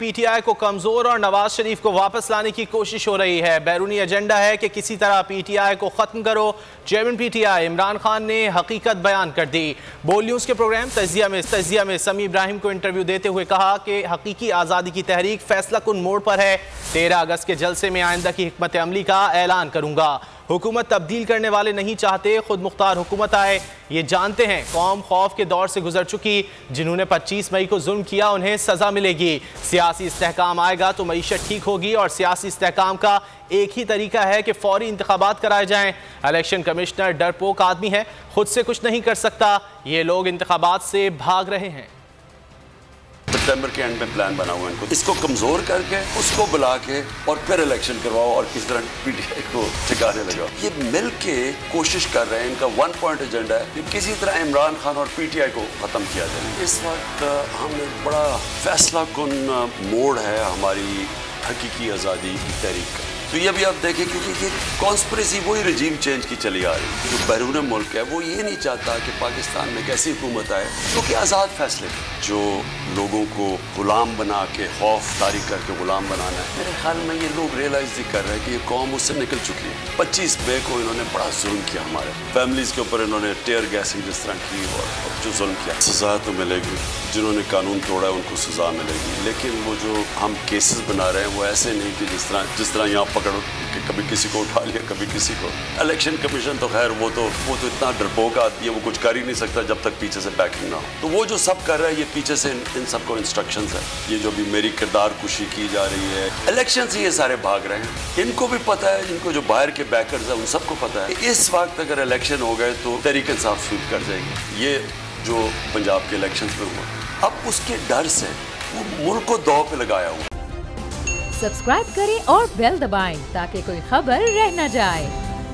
PTI को कमजोर और नवाज शरीफ को वापस लाने की कोशिश हो रही है। बैरूनी एजेंडा है कि किसी तरह पीटीआई को खत्म करो। चेयरमैन पीटीआई इमरान खान ने हकीकत बयान कर दी। बोल न्यूज के प्रोग्राम तजिया में समी इब्राहिम को इंटरव्यू देते हुए कहा कि हकीकी आज़ादी की तहरीक फैसला कुन मोड़ पर है। 13 अगस्त के जलसे में आइंदा की हिकमत अमली का ऐलान करूंगा। हुकूमत तब्दील करने वाले नहीं चाहते, खुद मुख्तार हुकूमत आए। ये जानते हैं कौम खौफ के दौर से गुजर चुकी। जिन्होंने 25 मई को जुल्म किया उन्हें सजा मिलेगी। सियासी इस्तेहकाम आएगा तो मईशत ठीक होगी और सियासी इस्तेहकाम का एक ही तरीका है कि फौरी इंतखाबात कराए जाएं। इलेक्शन कमिश्नर डरपोक आदमी है, खुद से कुछ नहीं कर सकता। ये लोग इंतखाबात से भाग रहे हैं। सितंबर के एंड में प्लान बना हुआ है इनको, इसको कमजोर करके उसको बुला के और फिर इलेक्शन करवाओ और किस तरह पीटीआई को ठिकाने लगाओ। ये मिल के कोशिश कर रहे हैं। इनका 1 पॉइंट एजेंडा है कि किसी तरह इमरान खान और पीटीआई को खत्म किया जाए। इस वक्त हमने बड़ा फैसला कुन मोड़ है हमारी हकीकी आज़ादी की तहरीक का। तो ये भी आप देखें क्योंकि ये कॉन्स्पिरेसी वही रजीम चेंज की चली आ रही है। जो बैरून मुल्क है वो ये नहीं चाहता कि पाकिस्तान में एक ऐसी हुकूमत आए जो कि आज़ाद फैसले, जो लोगों को गुलाम बना के खौफ तारी करके गुलाम बनाना है। मेरे ख्याल में ये लोग रियलाइज ही कर रहे हैं कि ये कौम उससे निकल चुकी है। 25 मई को इन्होंने बड़ा जुल्म किया, हमारे फैमिलीज के ऊपर इन्होंने टेयर गैसिंग जिस तरह की और जो जुल्म किया, सजा तो मिलेगी। जिन्होंने कानून तोड़ा है उनको सजा मिलेगी। लेकिन वो जो हम केसेस बना रहे हैं वो ऐसे नहीं कि जिस तरह यहाँ पकड़ो कि कभी किसी को उठा लिया कभी किसी को। इलेक्शन कमीशन तो खैर वो तो इतना डरपोक आती है, वो कुछ कर ही नहीं सकता जब तक पीछे से बैकिंग ना हो। तो वो जो सब कर रहा है ये पीछे से इन सबको इंस्ट्रक्शंस है। ये जो भी मेरी किरदार कुशी की जा रही है, इलेक्शन से ये सारे भाग रहे हैं। इनको भी पता है, इनको जो बाहर के बैकर्स है उन सबको पता है इस वक्त अगर इलेक्शन हो गए तो तहरीक इंसाफ स्वीप कर जाएगी। ये जो पंजाब के इलेक्शन में हुआ, अब उसके डर से वो मुल्क को दौ पे लगाया हुआ। सब्सक्राइब करें और बेल दबाएं ताकि कोई खबर रह न जाए।